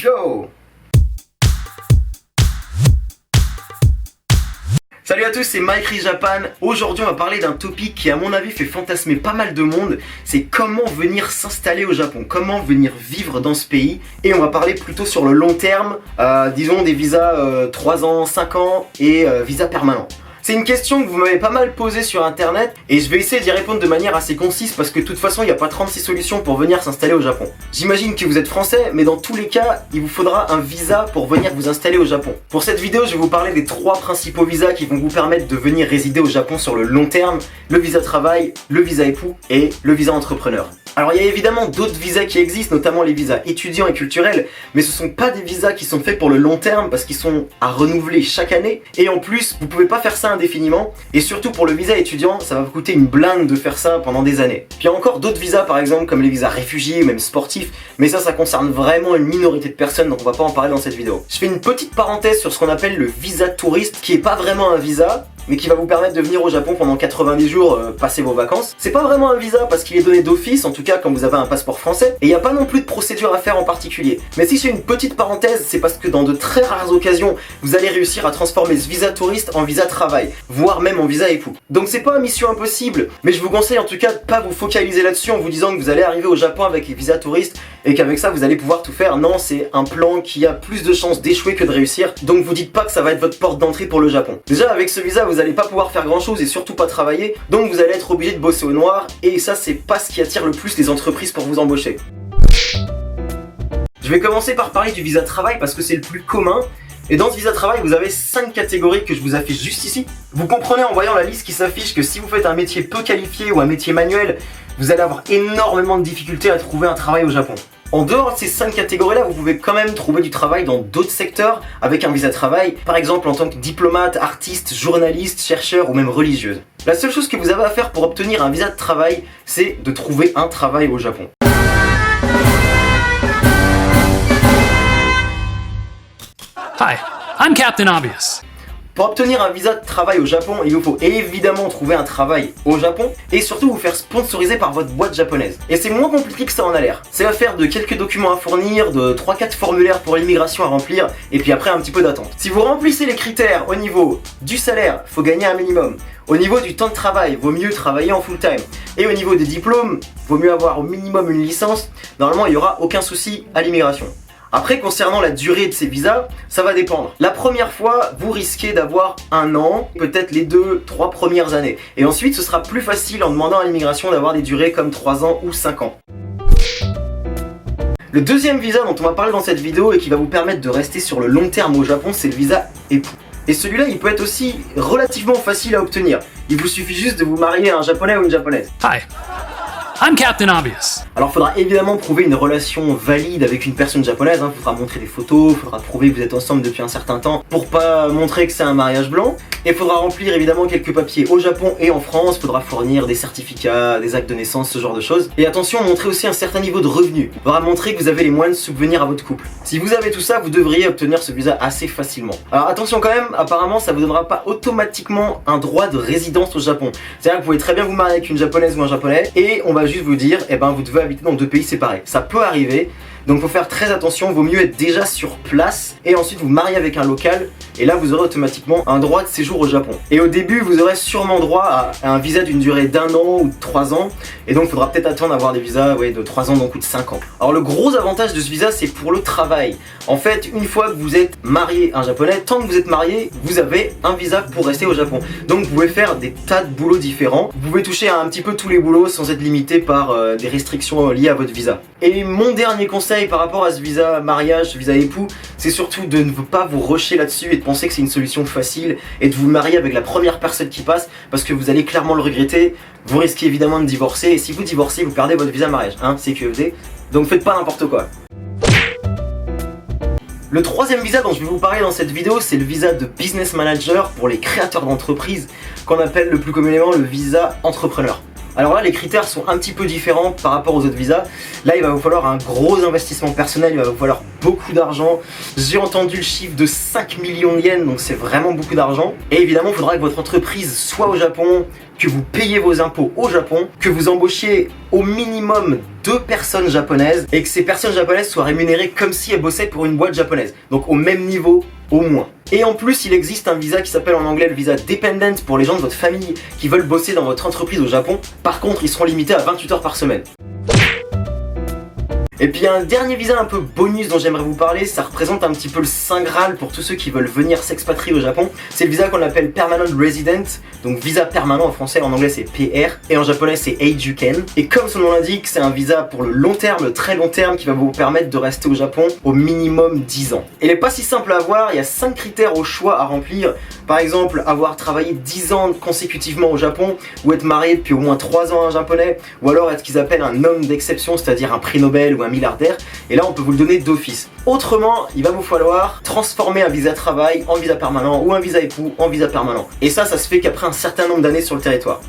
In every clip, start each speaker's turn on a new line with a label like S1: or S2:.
S1: Go! Salut à tous, c'est Mike Japan. Aujourd'hui on va parler d'un topic qui à mon avis fait fantasmer pas mal de monde. C'est comment venir s'installer au Japon, comment venir vivre dans ce pays. Et on va parler plutôt sur le long terme, disons des visas 3 ans, 5 ans et visas permanents. C'est une question que vous m'avez pas mal posée sur internet et je vais essayer d'y répondre de manière assez concise parce que de toute façon il n'y a pas 36 solutions pour venir s'installer au Japon. J'imagine que vous êtes français, mais dans tous les cas, il vous faudra un visa pour venir vous installer au Japon. Pour cette vidéo, je vais vous parler des 3 principaux visas qui vont vous permettre de venir résider au Japon sur le long terme: le visa travail, le visa époux et le visa entrepreneur. Alors il y a évidemment d'autres visas qui existent, notamment les visas étudiants et culturels, mais ce sont pas des visas qui sont faits pour le long terme parce qu'ils sont à renouveler chaque année, et en plus vous pouvez pas faire ça indéfiniment, et surtout pour le visa étudiant ça va vous coûter une blinde de faire ça pendant des années. Puis il y a encore d'autres visas par exemple comme les visas réfugiés ou même sportifs, mais ça concerne vraiment une minorité de personnes, donc on va pas en parler dans cette vidéo. Je fais une petite parenthèse sur ce qu'on appelle le visa touriste, qui est pas vraiment un visa, mais qui va vous permettre de venir au Japon pendant 90 jours, passer vos vacances. C'est pas vraiment un visa parce qu'il est donné d'office, en tout cas quand vous avez un passeport français, et il n'y a pas non plus de procédure à faire en particulier. Mais si je fais une petite parenthèse, c'est parce que dans de très rares occasions, vous allez réussir à transformer ce visa touriste en visa travail, voire même en visa époux. Donc c'est pas une mission impossible, mais je vous conseille en tout cas de pas vous focaliser là-dessus en vous disant que vous allez arriver au Japon avec les visas touristes et qu'avec ça vous allez pouvoir tout faire. Non, c'est un plan qui a plus de chances d'échouer que de réussir, donc vous dites pas que ça va être votre porte d'entrée pour le Japon. Déjà avec ce visa, vous allez pas pouvoir faire grand chose et surtout pas travailler, donc vous allez être obligé de bosser au noir, et ça c'est pas ce qui attire le plus les entreprises pour vous embaucher. Je vais commencer par parler du visa travail parce que c'est le plus commun. Et dans ce visa travail, vous avez 5 catégories que je vous affiche juste ici. Vous comprenez en voyant la liste qui s'affiche que si vous faites un métier peu qualifié ou un métier manuel, vous allez avoir énormément de difficultés à trouver un travail au Japon. En dehors de ces 5 catégories-là, vous pouvez quand même trouver du travail dans d'autres secteurs avec un visa travail, par exemple en tant que diplomate, artiste, journaliste, chercheur ou même religieuse. La seule chose que vous avez à faire pour obtenir un visa de travail, c'est de trouver un travail au Japon.
S2: Hi, I'm Captain Obvious.
S1: Pour obtenir un visa de travail au Japon, il vous faut évidemment trouver un travail au Japon et surtout vous faire sponsoriser par votre boîte japonaise. Et c'est moins compliqué que ça en a l'air. C'est l'affaire de quelques documents à fournir, de 3-4 formulaires pour l'immigration à remplir, et puis après un petit peu d'attente. Si vous remplissez les critères au niveau du salaire, faut gagner un minimum. Au niveau du temps de travail, vaut mieux travailler en full time. Et au niveau des diplômes, vaut mieux avoir au minimum une licence. Normalement, il n'y aura aucun souci à l'immigration. Après, concernant la durée de ces visas, ça va dépendre. La première fois, vous risquez d'avoir 1 an, peut-être les 2-3 premières années. Et ensuite, ce sera plus facile en demandant à l'immigration d'avoir des durées comme 3 ans ou 5 ans. Le deuxième visa dont on va parler dans cette vidéo et qui va vous permettre de rester sur le long terme au Japon, c'est le visa époux. Et celui-là, il peut être aussi relativement facile à obtenir. Il vous suffit juste de vous marier à un japonais ou une japonaise.
S2: Hi, I'm Captain Obvious.
S1: Alors il faudra évidemment prouver une relation valide avec une personne japonaise, il faudra montrer des photos, il faudra prouver que vous êtes ensemble depuis un certain temps pour pas montrer que c'est un mariage blanc. Et il faudra remplir évidemment quelques papiers au Japon et en France, il faudra fournir des certificats, des actes de naissance, ce genre de choses. Et attention, montrer aussi un certain niveau de revenu. Il faudra montrer que vous avez les moyens de subvenir à votre couple. Si vous avez tout ça, vous devriez obtenir ce visa assez facilement. Alors attention quand même, apparemment ça vous donnera pas automatiquement un droit de résidence au Japon. C'est-à-dire que vous pouvez très bien vous marier avec une japonaise ou un japonais et on va juste vous dire, vous devez habiter dans 2 pays séparés. Ça peut arriver, donc faut faire très attention, vaut mieux être déjà sur place et ensuite vous marier avec un local, et là vous aurez automatiquement un droit de séjour au Japon. Et au début vous aurez sûrement droit à un visa d'une durée d'1 an ou de 3 ans, et donc il faudra peut-être attendre d'avoir des visas de 3 ans donc ou de 5 ans. Alors le gros avantage de ce visa, c'est pour le travail. En fait, une fois que vous êtes marié à un japonais, tant que vous êtes marié, vous avez un visa pour rester au Japon. Donc vous pouvez faire des tas de boulots différents, vous pouvez toucher à un petit peu tous les boulots sans être limité par des restrictions liées à votre visa. Et mon dernier conseil par rapport à ce visa mariage, ce visa époux, c'est surtout de ne pas vous rusher là-dessus et de penser que c'est une solution facile et de vous marier avec la première personne qui passe, parce que vous allez clairement le regretter. Vous risquez évidemment de divorcer, et si vous divorcez, vous perdez votre visa mariage, c'est QFD, donc faites pas n'importe quoi. Le troisième visa dont je vais vous parler dans cette vidéo, c'est le visa de business manager pour les créateurs d'entreprises, qu'on appelle le plus communément le visa entrepreneur. Alors là, les critères sont un petit peu différents par rapport aux autres visas. Là, il va vous falloir un gros investissement personnel, il va vous falloir beaucoup d'argent. J'ai entendu le chiffre de 5 millions de yens, donc c'est vraiment beaucoup d'argent. Et évidemment, il faudra que votre entreprise soit au Japon, que vous payez vos impôts au Japon, que vous embauchiez au minimum 2 personnes japonaises et que ces personnes japonaises soient rémunérées comme si elles bossaient pour une boîte japonaise. Donc au même niveau, au moins. Et en plus, il existe un visa qui s'appelle en anglais le visa dependent pour les gens de votre famille qui veulent bosser dans votre entreprise au Japon. Par contre, ils seront limités à 28 heures par semaine. Et puis il y a un dernier visa un peu bonus dont j'aimerais vous parler, ça représente un petit peu le saint graal pour tous ceux qui veulent venir s'expatrier au Japon. C'est le visa qu'on appelle Permanent Resident, donc visa permanent en français, en anglais c'est PR, et en japonais c'est Eijuken. Et comme son nom l'indique, c'est un visa pour le long terme, le très long terme, qui va vous permettre de rester au Japon au minimum 10 ans. Il n'est pas si simple à avoir, il y a 5 critères au choix à remplir. Par exemple, avoir travaillé 10 ans consécutivement au Japon, ou être marié depuis au moins 3 ans à un japonais, ou alors être ce qu'ils appellent un homme d'exception, c'est-à-dire un prix Nobel ou un milliardaire, et là on peut vous le donner d'office. Autrement, il va vous falloir transformer un visa travail en visa permanent ou un visa époux en visa permanent. Et ça se fait qu'après un certain nombre d'années sur le territoire.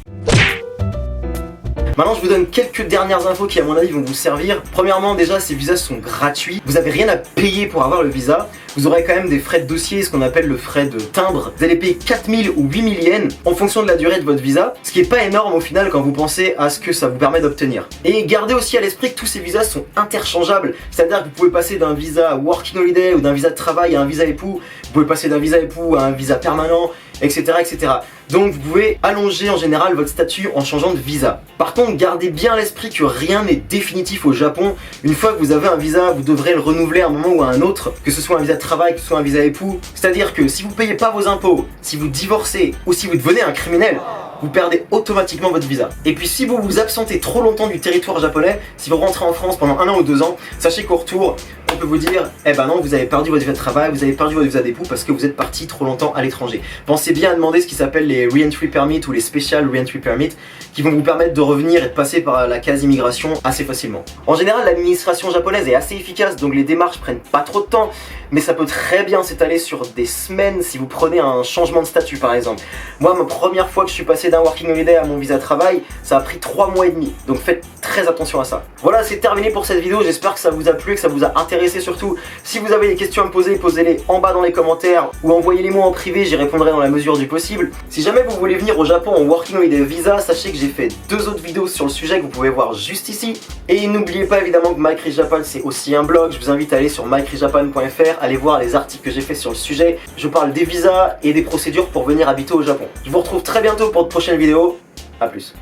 S1: Maintenant, je vous donne quelques dernières infos qui, à mon avis, vont vous servir. Premièrement, déjà, ces visas sont gratuits. Vous n'avez rien à payer pour avoir le visa. Vous aurez quand même des frais de dossier, ce qu'on appelle le frais de timbre. Vous allez payer 4000 ou 8000 yens en fonction de la durée de votre visa, ce qui n'est pas énorme au final quand vous pensez à ce que ça vous permet d'obtenir. Et gardez aussi à l'esprit que tous ces visas sont interchangeables. C'est-à-dire que vous pouvez passer d'un visa working holiday ou d'un visa de travail à un visa époux. Vous pouvez passer d'un visa époux à un visa permanent, etc., etc. Donc vous pouvez allonger en général votre statut en changeant de visa. Par contre, gardez bien à l'esprit que rien n'est définitif au Japon. Une fois que vous avez un visa, vous devrez le renouveler à un moment ou à un autre, que ce soit un visa de travail, que ce soit un visa époux. C'est-à-dire que si vous ne payez pas vos impôts, si vous divorcez ou si vous devenez un criminel, vous perdez automatiquement votre visa. Et puis si vous vous absentez trop longtemps du territoire japonais, si vous rentrez en France pendant 1 an ou 2 ans, sachez qu'au retour, on peut vous dire, eh ben non, vous avez perdu votre visa de travail, vous avez perdu votre visa d'époux parce que vous êtes parti trop longtemps à l'étranger. Pensez bien à demander ce qui s'appelle les Re-Entry Permits ou les Special Re-Entry Permits qui vont vous permettre de revenir et de passer par la case immigration assez facilement. En général, l'administration japonaise est assez efficace, donc les démarches prennent pas trop de temps, mais ça peut très bien s'étaler sur des semaines si vous prenez un changement de statut par exemple. Moi, ma première fois que je suis passé d'un working holiday à mon visa de travail, ça a pris 3 mois et demi, donc faites très attention à ça. Voilà, c'est terminé pour cette vidéo, j'espère que ça vous a plu, que ça vous a intéressé surtout. Si vous avez des questions à me poser, posez-les en bas dans les commentaires ou envoyez-les moi en privé, j'y répondrai dans la mesure du possible. Si jamais vous voulez venir au Japon en working holiday visa, sachez que j'ai fait 2 autres vidéos sur le sujet que vous pouvez voir juste ici. Et n'oubliez pas évidemment que MyChrisJapan c'est aussi un blog, je vous invite à aller sur mychrisjapan.fr, aller voir les articles que j'ai fait sur le sujet. Je parle des visas et des procédures pour venir habiter au Japon. Je vous retrouve très bientôt pour de prochaines vidéos, à plus.